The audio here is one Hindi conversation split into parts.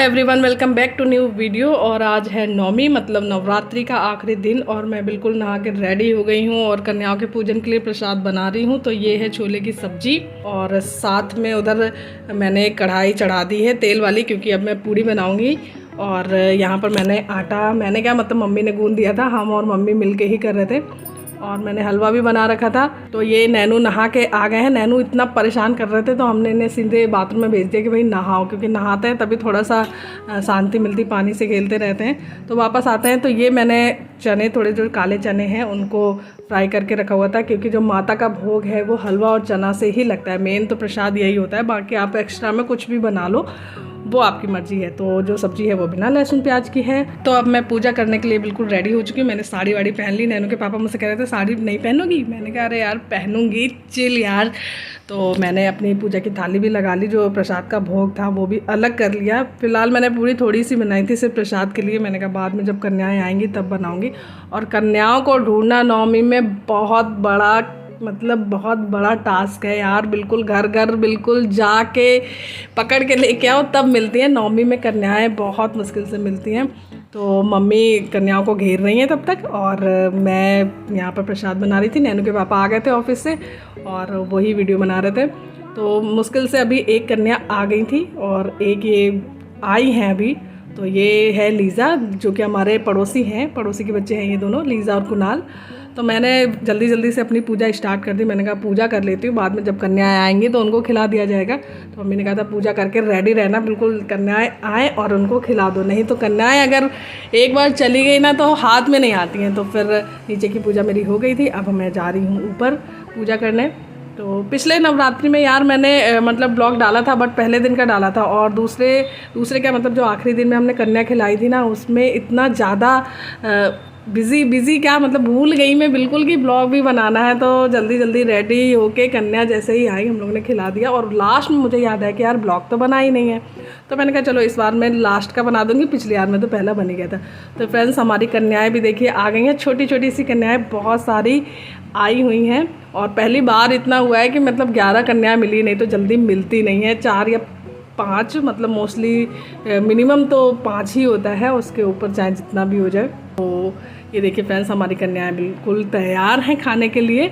Everyone, welcome back to new video. और आज है नवमी, मतलब नवरात्रि का आखिरी दिन, और मैं बिल्कुल नहा के रेडी हो गई हूँ और कन्याओं के पूजन के लिए प्रसाद बना रही हूँ। तो ये है छोले की सब्जी, और साथ में उधर मैंने कढ़ाई चढ़ा दी है तेल वाली, क्योंकि अब मैं पूड़ी बनाऊँगी। और यहाँ पर मैंने क्या मतलब मम्मी ने गूँध दिया था, हम और मम्मी मिल के ही कर रहे थे। और मैंने हलवा भी बना रखा था। तो ये नैनू नहा के आ गए हैं। नैनू इतना परेशान कर रहे थे तो हमने इन्हें सीधे बाथरूम में भेज दिया कि भाई नहाओ, क्योंकि नहाते हैं तभी थोड़ा सा शांति मिलती, पानी से खेलते रहते हैं। तो वापस आते हैं। तो ये मैंने चने, थोड़े जो काले चने हैं उनको फ्राई करके रखा हुआ था, क्योंकि जो माता का भोग है वो हलवा और चना से ही लगता है। मेन तो प्रसाद यही होता है, बाकी आप एक्स्ट्रा में कुछ भी बना लो, वो आपकी मर्जी है। तो जो सब्जी है वो बिना लहसुन प्याज की है। तो अब मैं पूजा करने के लिए बिल्कुल रेडी हो चुकी हूँ। मैंने साड़ी वाड़ी पहन ली। नैनू के पापा मुझसे कह रहे थे साड़ी नहीं पहनोगी, मैंने कहा अरे यार पहनूंगी, चिल यार। तो मैंने अपनी पूजा की थाली भी लगा ली, जो प्रसाद का भोग था वो भी अलग कर लिया। फिलहाल मैंने पूरी थोड़ी सी बनाई थी सिर्फ प्रसाद के लिए। मैंने कहा बाद में जब कन्याएँ आएंगी तब बनाऊँगी। और कन्याओं को ढूंढना नवमी में बहुत बड़ा टास्क है यार। बिल्कुल घर घर बिल्कुल जाके पकड़ के लेके आओ तब मिलती हैं। नवमी में कन्याएं बहुत मुश्किल से मिलती हैं। तो मम्मी कन्याओं को घेर रही हैं तब तक, और मैं यहाँ पर प्रसाद बना रही थी। नैनू के पापा आ गए थे ऑफिस से और वही वीडियो बना रहे थे। तो मुश्किल से अभी एक कन्या आ गई थी और एक ये आई हैं अभी। तो ये है लीज़ा, जो कि हमारे पड़ोसी हैं, पड़ोसी के बच्चे हैं ये दोनों, लीज़ा और कुणाल। तो मैंने जल्दी से अपनी पूजा स्टार्ट कर दी। मैंने कहा पूजा कर लेती हूँ, बाद में जब कन्याएँ आएंगी तो उनको खिला दिया जाएगा। तो मम्मी ने कहा था पूजा करके रेडी रहना, बिल्कुल कन्याएँ आएँ और उनको खिला दो, नहीं तो कन्याएँ अगर एक बार चली गई ना तो हाथ में नहीं आती हैं। तो फिर नीचे की पूजा मेरी हो गई थी, अब मैं जा रही हूँ ऊपर पूजा करने। तो पिछले नवरात्रि में यार मैंने मतलब ब्लॉग डाला था, बट पहले दिन का डाला था, और दूसरे क्या मतलब जो आखिरी दिन में हमने कन्या खिलाई थी ना, उसमें इतना ज़्यादा बिज़ी क्या मतलब भूल गई मैं बिल्कुल कि ब्लॉग भी बनाना है। तो जल्दी रेडी होके कन्या जैसे ही आई हम लोगों ने खिला दिया। और लास्ट में मुझे याद है कि यार ब्लॉग तो बना ही नहीं है, तो मैंने कहा चलो इस बार मैं लास्ट का बना दूंगी, पिछली बार में तो पहला बन ही गया था। तो फ्रेंड्स हमारी कन्याएँ भी देखिए आ गई हैं, छोटी सी कन्याएँ बहुत सारी आई हुई हैं। और पहली बार इतना हुआ है कि मतलब 11 कन्याएँ मिली, नहीं तो जल्दी मिलती नहीं है। 4 या 5 मतलब मोस्टली मिनिमम तो 5 ही होता है, उसके ऊपर चाहे जितना भी हो जाए। तो ये देखिए फ्रेंड्स हमारी कन्याएँ बिल्कुल तैयार हैं खाने के लिए,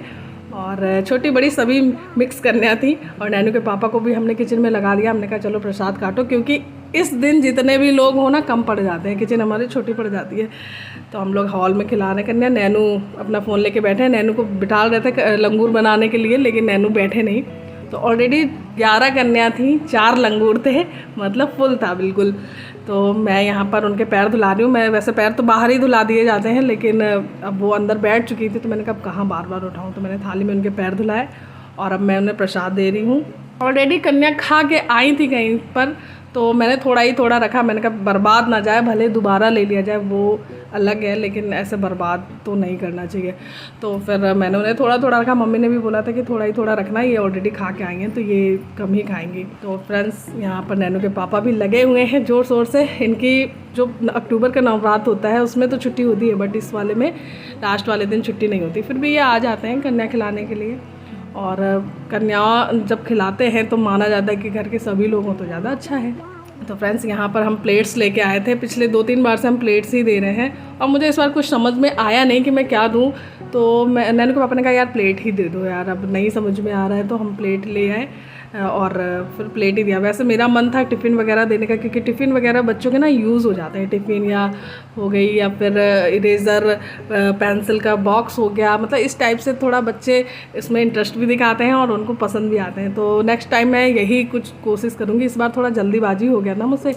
और छोटी बड़ी सभी मिक्स कन्या थी। और नैनू के पापा को भी हमने किचन में लगा दिया। हमने कहा चलो प्रसाद काटो, क्योंकि इस दिन जितने भी लोग हो ना कम पड़ जाते हैं, किचन हमारी छोटी पड़ जाती है। तो हम लोग हॉल में खिला रहे कन्या। नैनू अपना फ़ोन लेके बैठे हैं। नैनू को बिठा रहे थे लंगूर बनाने के लिए, लेकिन नैनू बैठे नहीं। तो ऑलरेडी 11 कन्या थी, 4 लंगूर थे, मतलब फुल था बिल्कुल। तो मैं यहाँ पर उनके पैर धुला रही हूँ। मैं वैसे पैर तो बाहर ही धुला दिए जाते हैं, लेकिन अब वो अंदर बैठ चुकी थी तो मैंने कहा कहाँ बार उठाऊँ। तो मैंने थाली में उनके पैर धुलाए और अब मैं उन्हें प्रसाद दे रही हूँ। ऑलरेडी कन्या खा के आई थी कहीं पर, तो मैंने थोड़ा रखा। मैंने कहा बर्बाद ना जाए, भले दोबारा ले लिया जाए वो अलग है, लेकिन ऐसे बर्बाद तो नहीं करना चाहिए। तो फिर मैंने उन्हें थोड़ा रखा। मम्मी ने भी बोला था कि थोड़ा रखना, ये ऑलरेडी खा के आई हैं तो ये कम ही खाएंगी। तो फ्रेंड्स यहाँ पर नैनू के पापा भी लगे हुए हैं ज़ोर शोर से। इनकी जो अक्टूबर का नवरात्र होता है उसमें तो छुट्टी होती है, बट इस वाले में लास्ट वाले दिन छुट्टी नहीं होती। फिर भी ये आ जाते हैं कन्या खिलाने के लिए। और कन्या जब खिलाते हैं तो माना जाता है कि घर के सभी लोग हों तो ज़्यादा अच्छा है। तो फ्रेंड्स यहाँ पर हम प्लेट्स लेके आए थे। पिछले 2-3 बार से हम प्लेट्स ही दे रहे हैं, और मुझे इस बार कुछ समझ में आया नहीं कि मैं क्या दूँ। तो मैं नैनू के पापा ने कहा यार प्लेट ही दे दो यार, अब नहीं समझ में आ रहा है। तो हम प्लेट ले आए और फिर प्लेट ही दिया। वैसे मेरा मन था टिफ़िन वगैरह देने का, क्योंकि टिफ़िन वगैरह बच्चों के ना यूज़ हो जाते हैं। टिफ़िन या हो गई, या फिर इरेज़र पेंसिल का बॉक्स हो गया, मतलब इस टाइप से थोड़ा बच्चे इसमें इंटरेस्ट भी दिखाते हैं और उनको पसंद भी आते हैं। तो नेक्स्ट टाइम मैं यही कुछ कोशिश करूँगी। इस बार थोड़ा जल्दीबाजी हो गया ना मुझसे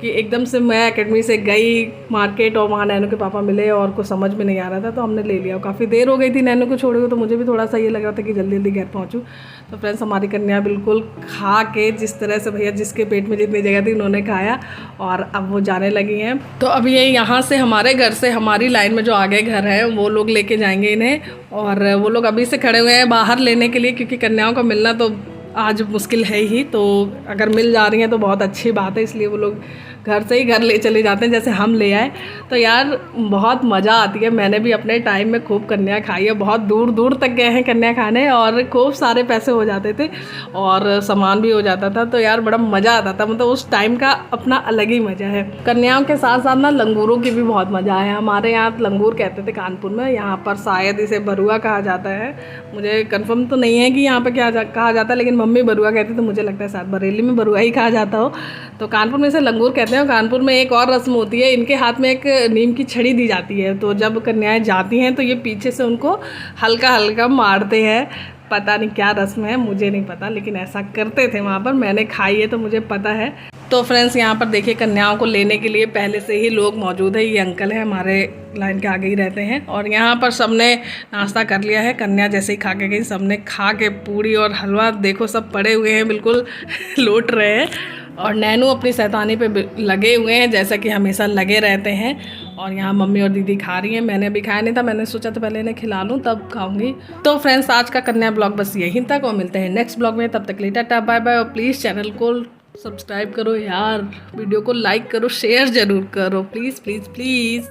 कि एकदम से मैं एकेडमी से गई मार्केट और वहाँ नैनू के पापा मिले और कुछ समझ में नहीं आ रहा था, तो हमने ले लिया। काफ़ी देर हो गई थी नैनू को छोड़े हुए, तो मुझे भी थोड़ा सा ये लग रहा था कि जल्दी घर पहुँचूँ। तो फ्रेंड्स हमारी कन्या बिल्कुल खा के जिस तरह से भैया जिसके पेट में जितनी जगह थी उन्होंने खाया, और अब वो जाने लगी हैं। तो अब ये यहाँ से हमारे घर से हमारी लाइन में जो आगे घर है वो लोग लेके जाएंगे इन्हें, और वो लोग अभी से खड़े हुए हैं बाहर लेने के लिए, क्योंकि कन्याओं का मिलना तो आज मुश्किल है ही। तो अगर मिल जा रही हैं तो बहुत अच्छी बात है, इसलिए वो लोग घर से ही घर ले चले जाते हैं, जैसे हम ले आए। तो यार बहुत मज़ा आती है। मैंने भी अपने टाइम में खूब कन्या खाई है, बहुत दूर दूर तक गए हैं कन्या खाने, और खूब सारे पैसे हो जाते थे और सामान भी हो जाता था। तो यार बड़ा मज़ा आता था, मतलब उस टाइम का अपना अलग ही मज़ा है। कन्याओं के साथ साथ ना लंगूरों की भी बहुत मज़ा है। हमारे यहाँ लंगूर कहते थे कानपुर में, यहाँ पर शायद इसे बरुआ कहा जाता है। मुझे कंफर्म तो नहीं है कि यहाँ पे क्या कहा जाता है, लेकिन मम्मी बरुआ कहती, तो मुझे लगता है शायद बरेली में बरुआ ही कहा जाता हो। तो कानपुर में इसे लंगूर कहते हैं। कानपुर में एक और रस्म होती है, इनके हाथ में एक नीम की छड़ी दी जाती है। तो जब कन्याएं जाती हैं तो ये पीछे से उनको हल्का हल्का मारते हैं। पता नहीं क्या रस्म है, मुझे नहीं पता, लेकिन ऐसा करते थे वहाँ पर। मैंने खाई है तो मुझे पता है। तो फ्रेंड्स यहाँ पर देखिए कन्याओं को लेने के लिए पहले से ही लोग मौजूद है। ये अंकल है, हमारे लाइन के आगे ही रहते हैं। और यहाँ पर सबने नाश्ता कर लिया है। कन्या जैसे ही खा के गई, सबने खा के पूड़ी और हलवा देखो सब पड़े हुए हैं, बिल्कुल लौट रहे हैं। और नैनू अपनी शैतानी पे लगे हुए हैं, जैसा कि हमेशा लगे रहते हैं। और यहाँ मम्मी और दीदी खा रही हैं। मैंने अभी खाया नहीं था, मैंने सोचा तो पहले इन्हें खिला लूँ तब खाऊंगी। तो फ्रेंड्स आज का कन्या ब्लॉग बस यहीं तक, और मिलते हैं नेक्स्ट ब्लॉग में। तब तक के लिए टाटा बाय बाय। और प्लीज़ चैनल को सब्सक्राइब करो यार, वीडियो को लाइक करो, शेयर ज़रूर करो, प्लीज़ प्लीज़ प्लीज़।